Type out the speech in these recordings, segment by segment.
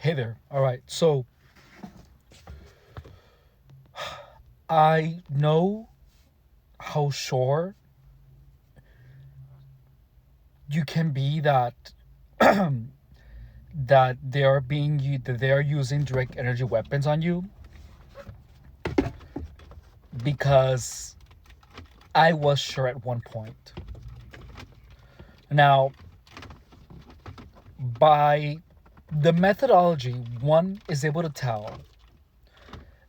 Hey there. All right. So I know how sure you can be that that they are using direct energy weapons on you, because I was sure at one point. Now, by the methodology, one is able to tell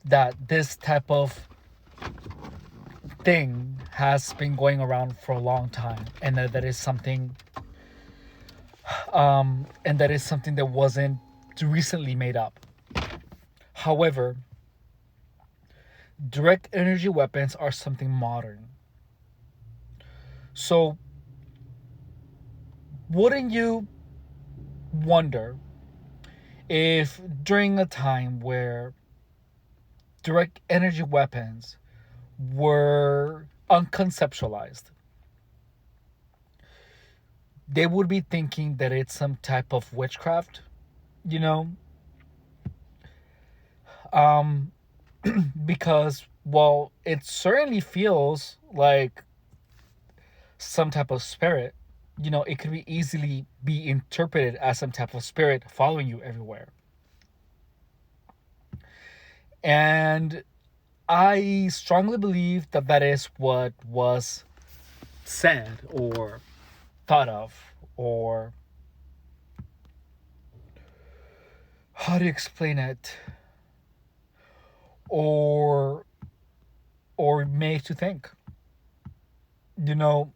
that this type of thing has been going around for a long time, and that is something that wasn't recently made up. However, direct energy weapons are something modern. So, wouldn't you wonder if during a time where direct energy weapons were unconceptualized, they would be thinking that it's some type of witchcraft, you know? Um, because, well, it certainly feels like some type of spirit. It could be easily be interpreted as some type of spirit following you everywhere. And I strongly believe that that is what was said or thought of, or how do you explain it, or made to think. You know,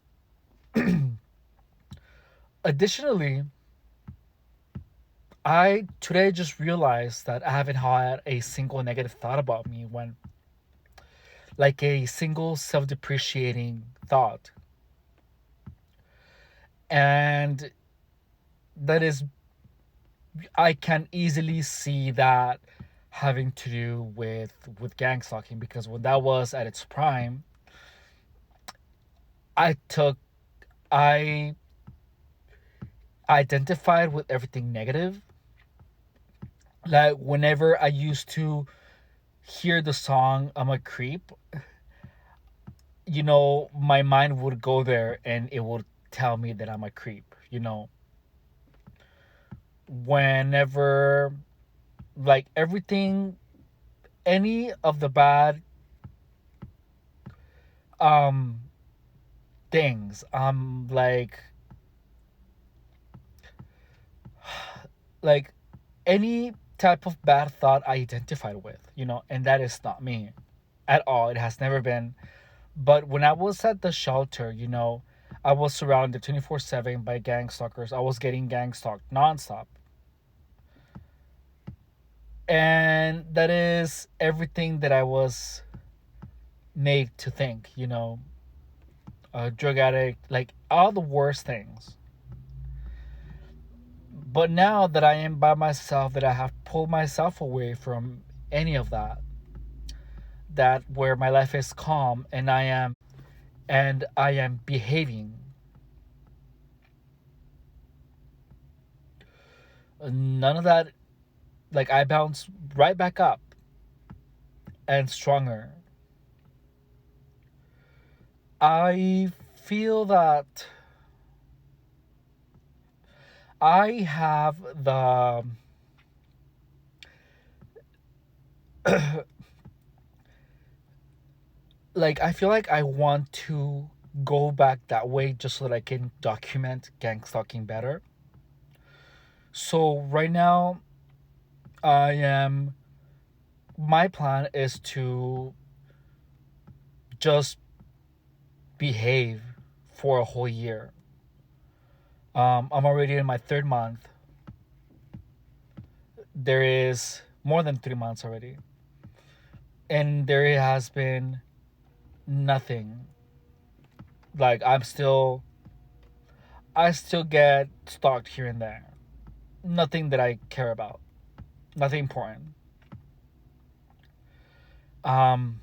additionally, I today just realized that I haven't had a single negative thought about me, when like a single self-depreciating thought. And that is, I can easily see that having to do with gang stalking, because when that was at its prime, I took I identified with everything negative. Like, whenever I used to hear the song "I'm a Creep," my mind would go there and it would tell me that I'm a creep. Whenever, like, everything, any of the bad um things, like any type of bad thought I identified with, and that is not me at all. It has never been. But when I was at the shelter, I was surrounded 24/7 by gang stalkers. I was getting gang stalked nonstop. And that is everything that I was made to think, a drug addict, like all the worst things. But now that I am by myself, that I have pulled myself away from any of that where my life is calm, and I am behaving, none of that, like, I bounce right back up and stronger. I feel that I have the like, I feel like I want to go back that way just so that I can document gang stalking better. So right now, I am my plan is to just behave for a whole year. I'm already in my third month. There is more than 3 months already, and there has been nothing. Like, I still get stalked here and there. Nothing that I care about. Nothing important. Um,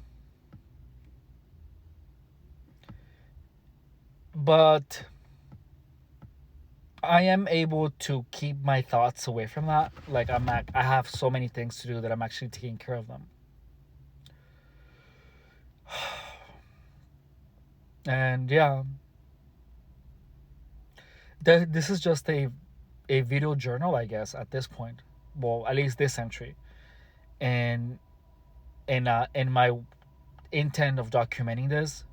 but I am able to keep my thoughts away from that. Like I have so many things to do that I'm actually taking care of them. And yeah, this is just a video journal, I guess, at this point. Well, at least this entry, and in my intent of documenting this.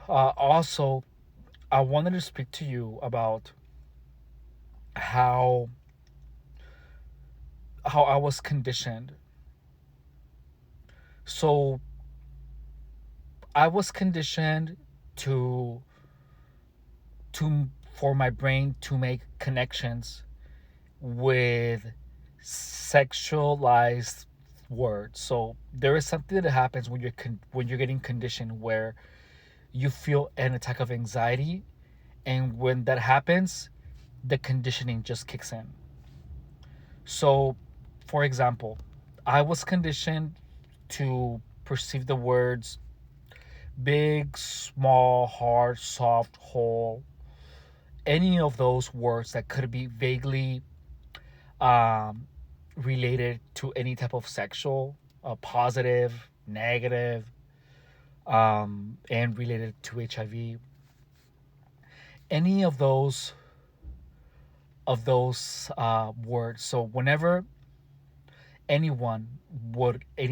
Also, I wanted to speak to you about how I was conditioned. So I was conditioned to for my brain to make connections with sexualized words. So there is something that happens when when you're getting conditioned where you feel an attack of anxiety, and when that happens, the conditioning just kicks in. So, for example, I was conditioned to perceive the words big, small, hard, soft, whole, any of those words that could be vaguely um, related to any type of sexual, positive, negative, and related to HIV. Any of those words. So whenever any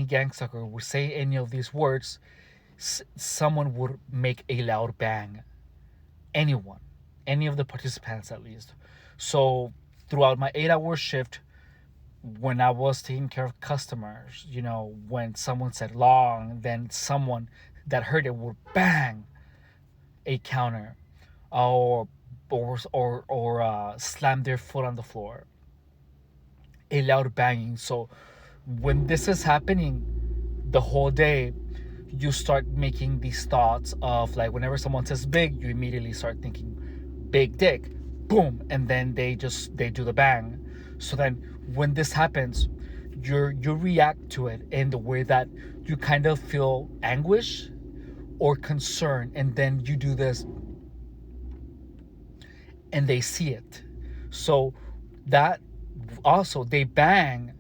gang sucker would say any of these words, someone would make a loud bang. Anyone, any of the participants at least. So throughout my 8 hour shift, when I was taking care of customers, when someone said long, then someone that heard it would bang a counter, or slam their foot on the floor, a loud banging. So when this is happening the whole day, you start making these thoughts of, like, whenever someone says big, you immediately start thinking big dick, boom, and then they do the bang. So then when this happens, you react to it in the way that you kind of feel anguish or concern, and then you do this, and they see it. So that also, they bang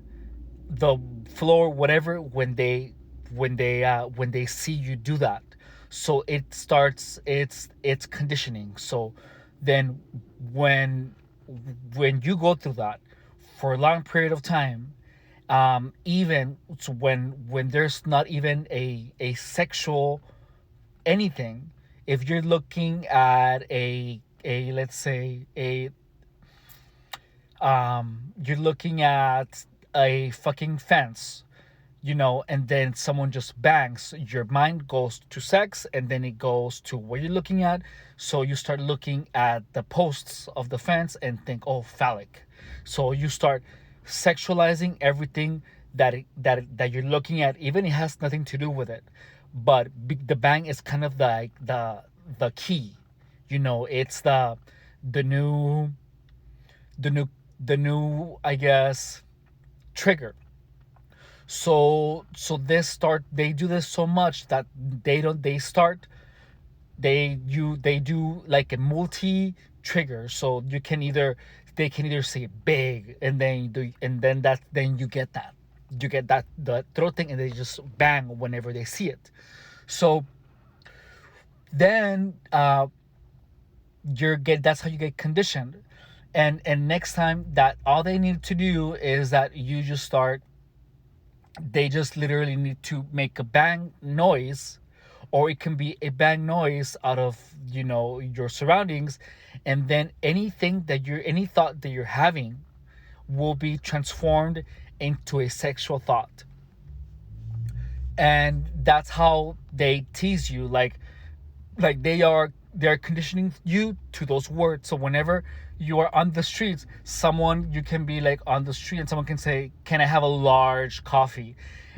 the floor, whatever, when they see you do that. So it starts, it's conditioning. So then when you go through that for a long period of time, even when there's not even a sexual anything, if you're looking at a let's say a you're looking at a fucking fence, and then someone just bangs, your mind goes to sex, and then it goes to what you're looking at. So you start looking at the posts of the fence and think, oh, phallic. So you start sexualizing everything that you're looking at, even it has nothing to do with it. But the bang is kind of the key. It's the new the new the new, I guess, trigger. They do this so much that they do like a multi trigger. So they can either say big, and then you get that the throat thing, and they just bang whenever they see it. So then that's how you get conditioned. And next time, that all they need to do is that you just start they just literally need to make a bang noise, or it can be a bang noise out of your surroundings, and then any thought that you're having will be transformed into a sexual thought. And that's how they tease you, like they're conditioning you to those words. So whenever you are on the streets, you can be like on the street, and someone can say, can I have a large coffee?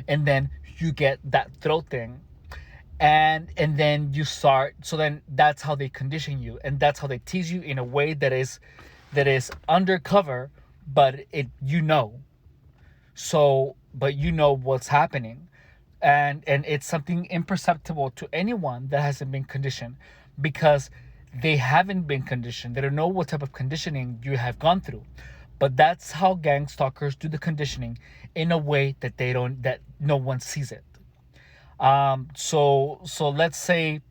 And then you get that throat thing, and then you start. So then that's how they condition you, and that's how they tease you in a way that is undercover, but but what's happening. And it's something imperceptible to anyone that hasn't been conditioned, because They haven't been conditioned. They don't know what type of conditioning you have gone through. But that's how gang stalkers do the conditioning, in a way that they don't that no one sees it. So let's say,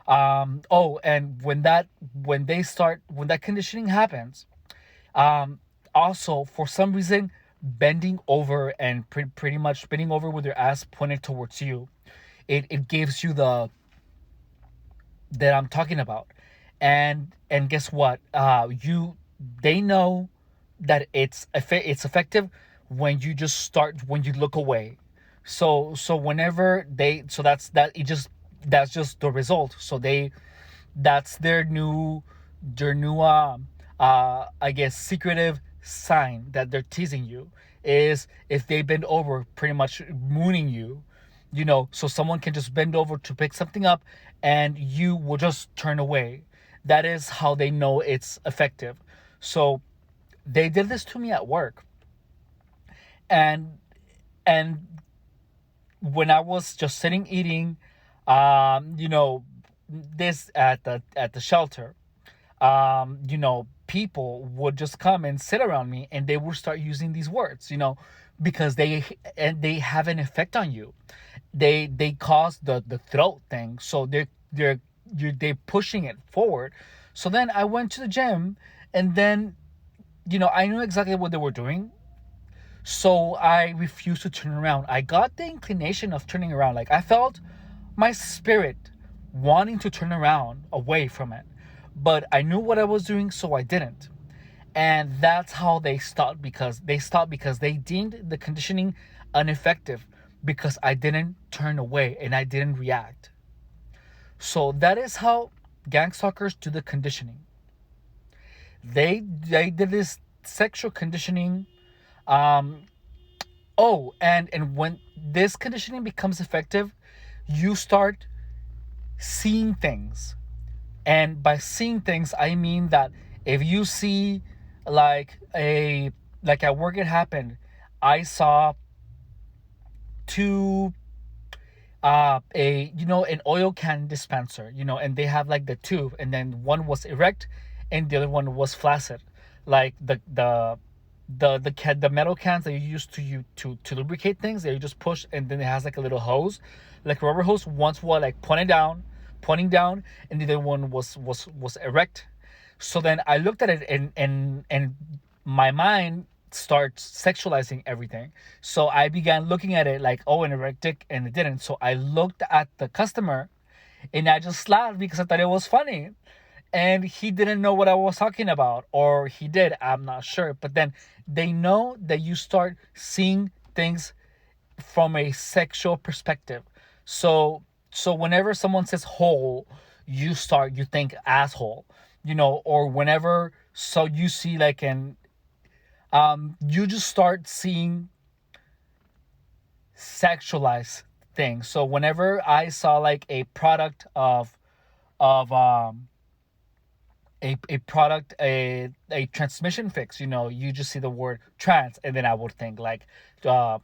and when that conditioning happens, um, also for some reason, bending over and pretty much bending over with your ass pointed towards you, it gives you the that I'm talking about. And guess what? You They know that it's effective when you look away. So whenever they so that's just the result. So that's their new I guess secretive sign that they're teasing you, is if they bend over, pretty much mooning you, so someone can just bend over to pick something up and you will just turn away. That is how they know it's effective. So they did this to me at work, and and when I was just sitting eating, this at the shelter, people would just come and sit around me, and they would start using these words, because they have an effect on you. They cause the throat thing, so they're pushing it forward. So then I went to the gym, and then I knew exactly what they were doing. So I refused to turn around. I got the inclination of turning around. Like, I felt my spirit wanting to turn around away from it. But I knew what I was doing, so I didn't. And that's how they stopped because they deemed the conditioning ineffective, because I didn't turn away and I didn't react. So that is how gang stalkers do the conditioning. They did this sexual conditioning. Um, and when this conditioning becomes effective, you start seeing things. And by seeing things, I mean that if you see, like a like at work it happened, I saw two a an oil can dispenser, and they have like the tube, and then one was erect and the other one was flaccid, like the metal cans that you use to lubricate things, that you just push, and then it has like a little hose, like a rubber hose. Once was like pointing down, and the other one was erect. So then I looked at it, and my mind starts sexualizing everything. So I began looking at it like, oh, an erect dick, and it didn't. So I looked at the customer, and I just laughed because I thought it was funny. And he didn't know what I was talking about, or he did, I'm not sure. But then they know that you start seeing things from a sexual perspective. So whenever someone says hole, you think asshole, or whenever, so you see like an you just start seeing sexualized things. So whenever I saw like a product of a product, a transmission fix, you just see the word trans, and then I would think like uh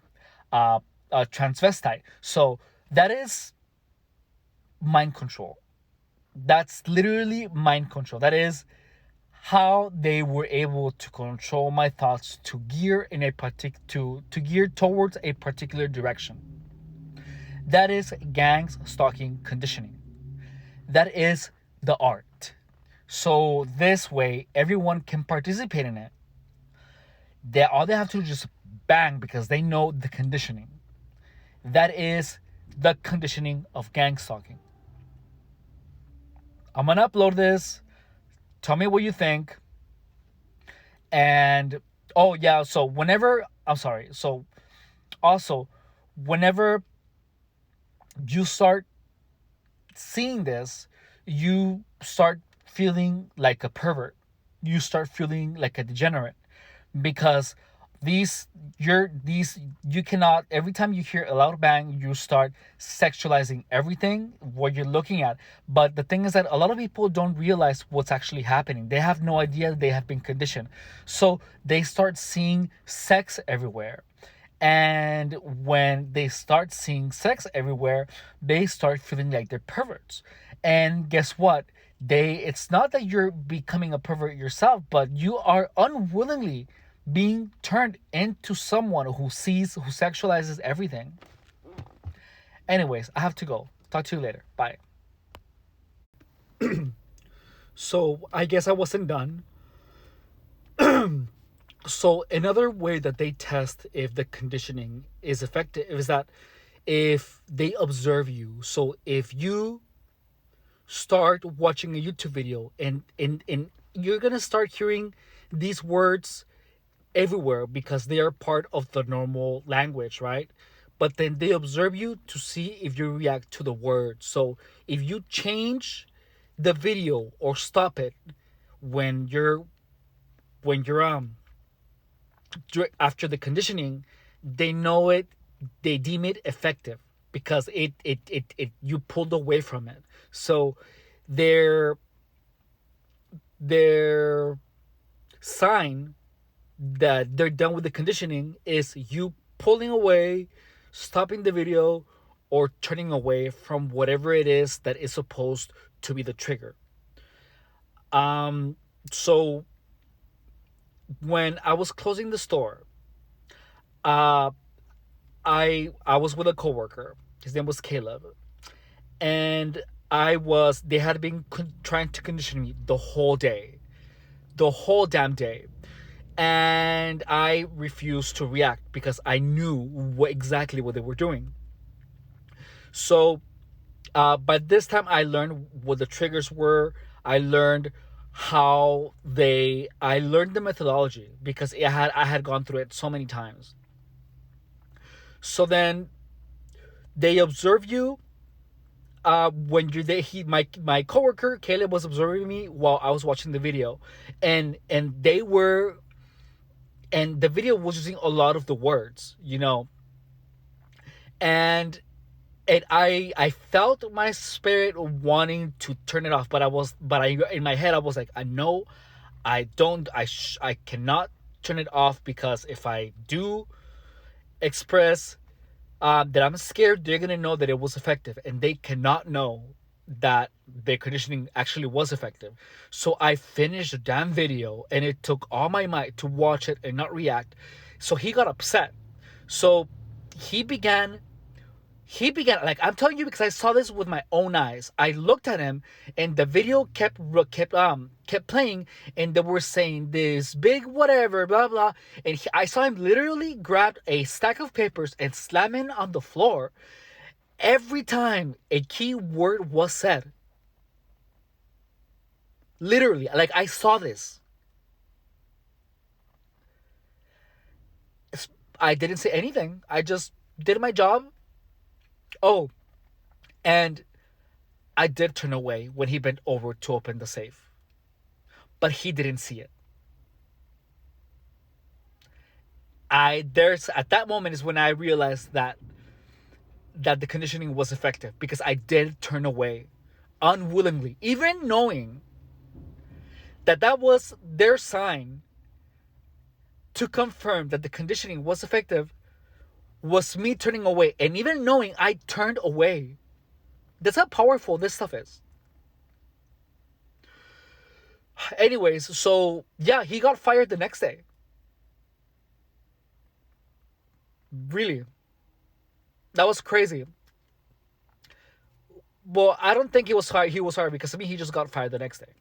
transvestite. So that is mind control. That's literally mind control. That is how they were able to control my thoughts to gear in a to gear towards a particular direction. That is gangs stalking conditioning. That is the art. So this way everyone can participate in it. All they have to do is just bang, because they know the conditioning. That is the conditioning of gang stalking. I'm gonna upload this. Tell me what you think. And oh yeah, so whenever I'm sorry, so also whenever you start seeing this, you start feeling like a pervert. You start feeling like a degenerate, because these you cannot, every time you hear a loud bang, you start sexualizing everything what you're looking at. But the thing is that a lot of people don't realize what's actually happening. They have no idea they have been conditioned. So they start seeing sex everywhere. And when they start seeing sex everywhere, they start feeling like they're perverts. And guess what? it's not that you're becoming a pervert yourself, but you are unwillingly being turned into someone who sexualizes everything. Anyways, I have to go. Talk to you later. Bye. So I guess I wasn't done. So another way that they test if the conditioning is effective is that if they observe you. So if you start watching a YouTube video and you're gonna start hearing these words everywhere because they are part of the normal language, right? But then they observe you to see if you react to the words. So if you change the video or stop it when you're after the conditioning, they know it, they deem it effective because it you pulled away from it. So their their sign that they're done with the conditioning is you pulling away, stopping the video, or turning away from whatever it is that is supposed to be the trigger. So when I was closing the store, uh, I was with a coworker. His name was Caleb, and they had been trying to condition me the whole damn day, and I refused to react because I knew exactly what they were doing. So, by this time, I learned what the triggers were. I learned I learned the methodology because I had gone through it so many times. So then they observe you. When you're there, my coworker Caleb was observing me while I was watching the video, and the video was using a lot of the words, and I felt my spirit wanting to turn it off, but I in my head I was like, I know, I don't, I cannot turn it off because if I do express that I'm scared, they're gonna know that it was effective, and they cannot know that their conditioning actually was effective. So I finished the damn video, and it took all my might to watch it and not react. So he got upset. So he began like, I'm telling you because I saw this with my own eyes. I looked at him, and the video kept playing, and they were saying this big whatever blah blah, and I saw him literally grab a stack of papers and slam it on the floor every time a key word was said. Literally, like, I saw this. I didn't say anything. I just did my job. Oh, and I did turn away when he bent over to open the safe, but he didn't see it. At that moment is when I realized that the conditioning was effective, because I did turn away unwillingly, even knowing that was their sign to confirm that the conditioning was effective. Was me turning away, and even knowing I turned away. That's how powerful this stuff is. Anyways, so yeah, he got fired the next day. Really. That was crazy. Well, I don't think he was fired because to me he just got fired the next day.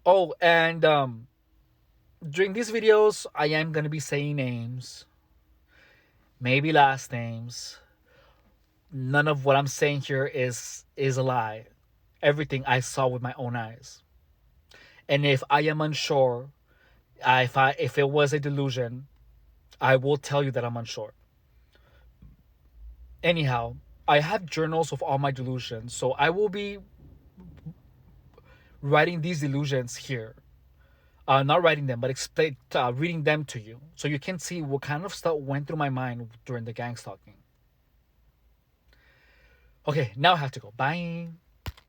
Oh, and during these videos I am gonna be saying names. Maybe last names. None of what I'm saying here is a lie. Everything I saw with my own eyes. And if I am unsure, if it was a delusion, I will tell you that I'm unsure. Anyhow, I have journals of all my delusions, so I will be writing these delusions here. Not writing them, but reading them to you, so you can see what kind of stuff went through my mind during the gang stalking. Okay, now I have to go. Bye.